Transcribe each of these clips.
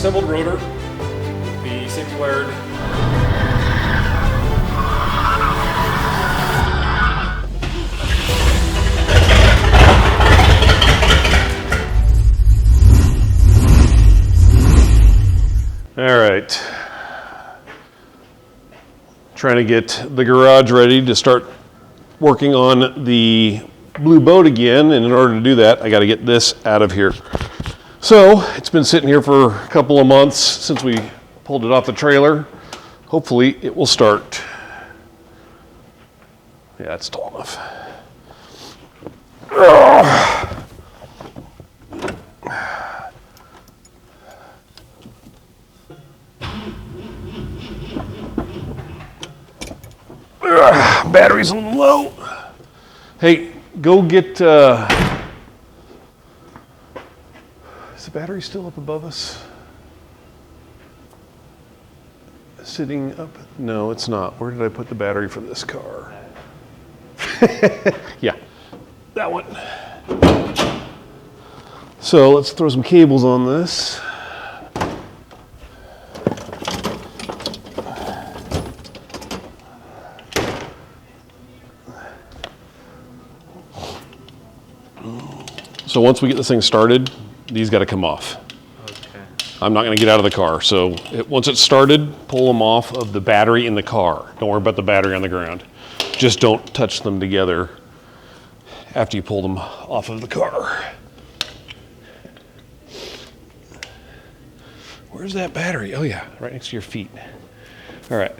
assembled rotor, the safety wired. All right. Trying to get the garage ready to start working on the blue boat again, and in order to do that, I got to get this out of here. So it's been sitting here for a couple of months since we pulled it off the trailer. Hopefully it will start. Yeah, it's tall enough. Battery's a little low. Hey, go get, is the battery still up above us? Sitting up? No, it's not. Where did I put the battery for this car? Yeah, that one. So let's throw some cables on this. So once we get this thing started, these got to come off. Okay. I'm not going to get out of the car. So once it's started, pull them off of the battery in the car. Don't worry about the battery on the ground. Just don't touch them together after you pull them off of the car. Where's that battery? Oh yeah, right next to your feet. All right.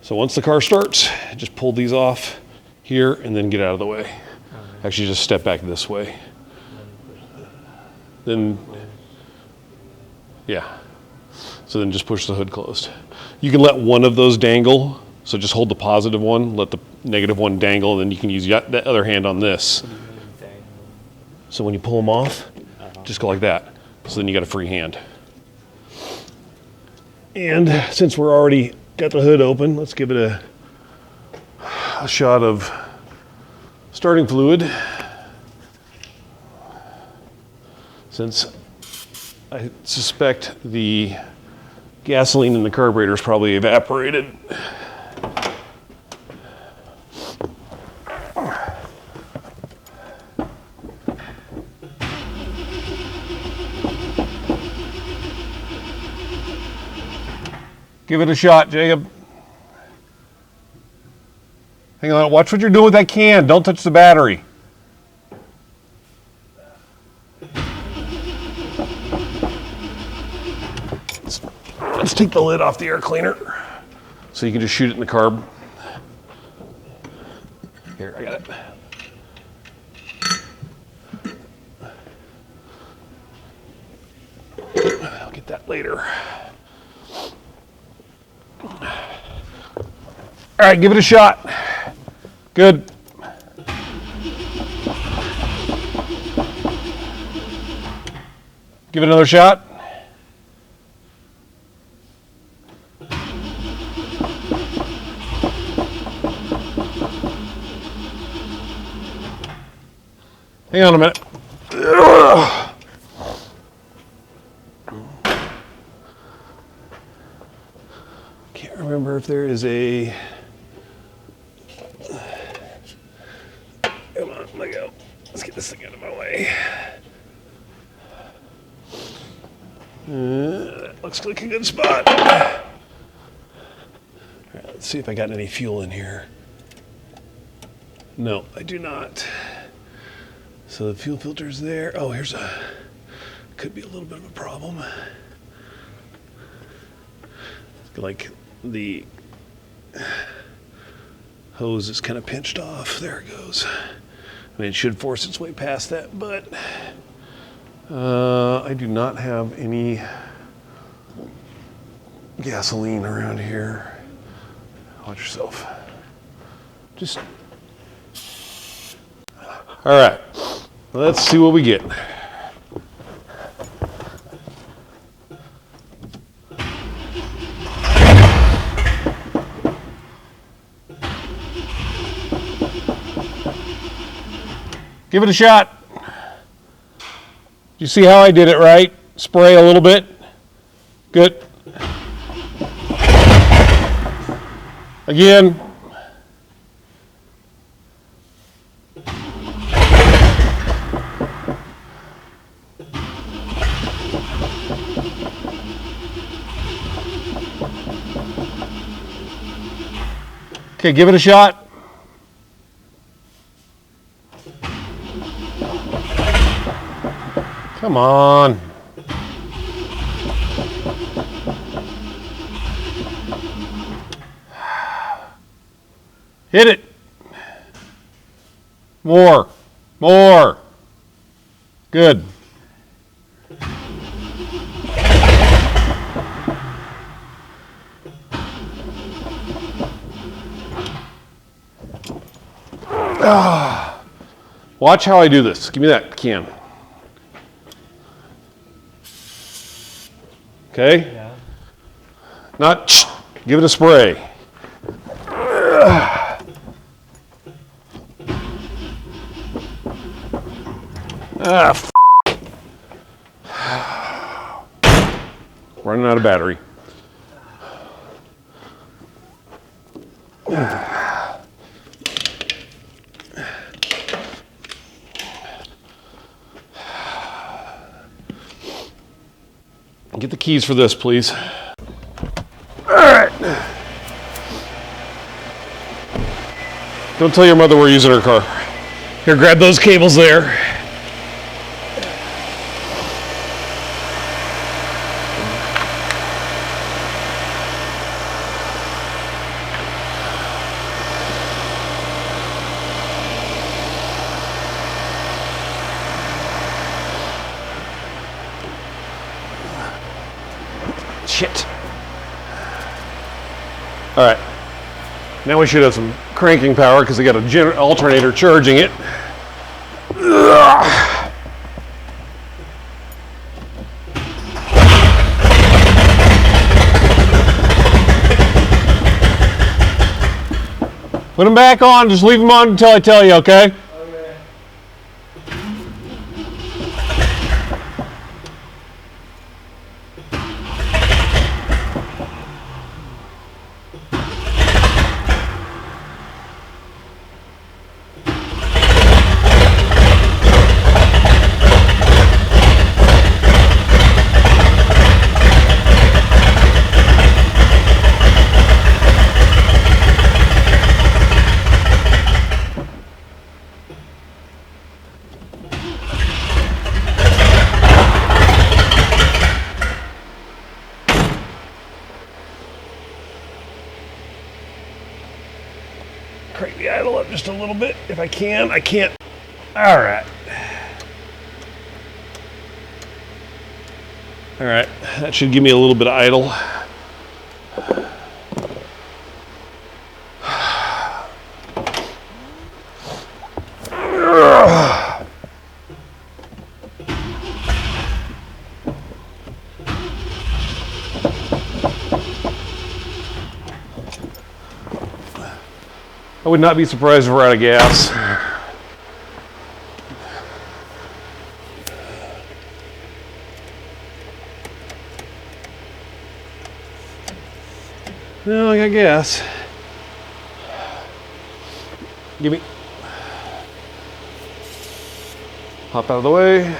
So once the car starts, just pull these off here and then get out of the way. Actually, just step back this way. Then, yeah. So then just push the hood closed. You can let one of those dangle. So just hold the positive one, let the negative one dangle, and then you can use the other hand on this. So when you pull them off, just go like that. So then you got a free hand. And since we're already got the hood open, let's give it a shot of starting fluid, since I suspect the gasoline in the carburetor is probably evaporated. Give it a shot, Jacob. Hang on, watch what you're doing with that can. Don't touch the battery. Let's take the lid off the air cleaner so you can just shoot it in the carb. Here, I got it. I'll get that later. All right, give it a shot. Good. Give it another shot. Hang on a minute. Can't remember if there is a... Come on, let go. Let's get this thing out of my way. That looks like a good spot. All right, let's see if I got any fuel in here. No, I do not. So the fuel filter's there. Oh, could be a little bit of a problem. Like the hose is kind of pinched off. There it goes. I mean, it should force its way past that, but I do not have any gasoline around here. Watch yourself. Just, all right, let's see what we get. Give it a shot. You see how I did it, right? Spray a little bit. Good. Again. Okay, give it a shot. Come on. Hit it. More. More. Good. Watch how I do this. Give me that can. Okay? Yeah. Not give it a spray. Running out of battery. Get the keys for this, please. All right. Don't tell your mother we're using her car. Here, grab those cables there. Shit. All right. Now we should have some cranking power because they got a alternator charging it. Put them back on. Just leave them on until I tell you, okay? Crank the idle up just a little bit if I can. I can't. All right. All right. That should give me a little bit of idle. I would not be surprised if we're out of gas. No, I got gas. Give me. Hop out of the way.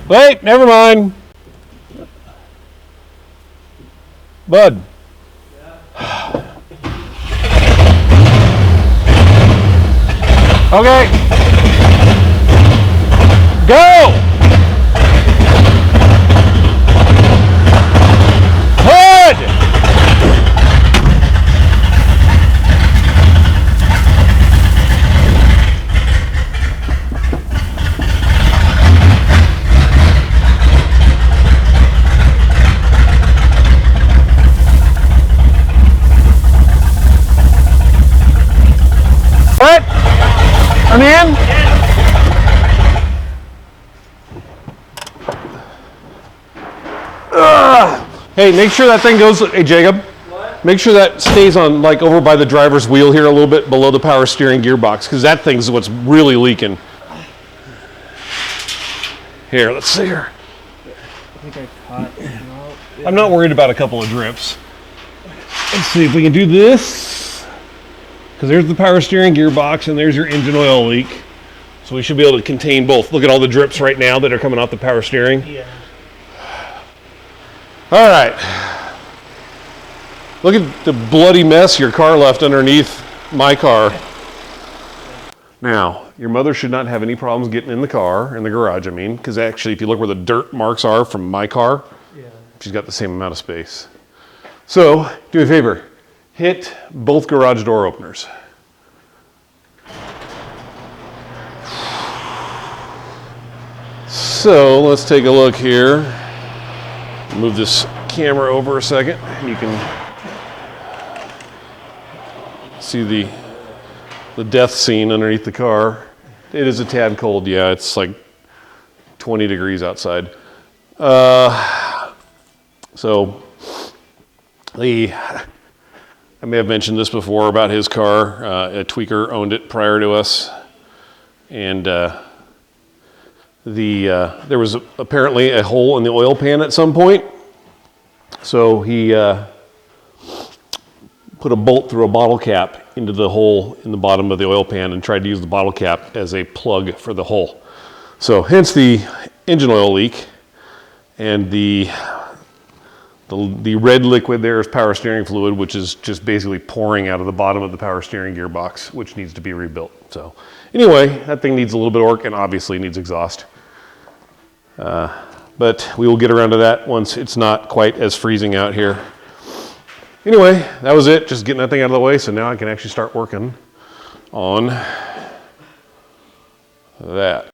Wait, never mind. Bud. Okay. Go! Hood! What? Hey, make sure that thing goes, hey Jacob. What? Make sure that stays on like over by the driver's wheel here a little bit below the power steering gearbox, because that thing's what's really leaking. Here, let's see here. I think I caught. No, yeah. I'm not worried about a couple of drips. Let's see if we can do this. Because there's the power steering gearbox and there's your engine oil leak. So we should be able to contain both. Look at all the drips right now that are coming off the power steering. Yeah. All right. Look at the bloody mess your car left underneath my car. Now, your mother should not have any problems getting in the car, in the garage, I mean, because actually if you look where the dirt marks are from my car, yeah, she's got the same amount of space. So, do me a favor, hit both garage door openers. So, let's take a look here. Move this camera over a second, and you can see the death scene underneath the car. It is a tad cold, yeah, it's like 20 degrees outside. So, I may have mentioned this before about his car. A tweaker owned it prior to us, and there was apparently a hole in the oil pan at some point. So he put a bolt through a bottle cap into the hole in the bottom of the oil pan and tried to use the bottle cap as a plug for the hole. So hence the engine oil leak, and the red liquid there is power steering fluid, which is just basically pouring out of the bottom of the power steering gearbox, which needs to be rebuilt. So anyway, that thing needs a little bit of work and obviously needs exhaust. But we will get around to that once it's not quite as freezing out here. Anyway, that was it, just getting that thing out of the way, so now I can actually start working on that.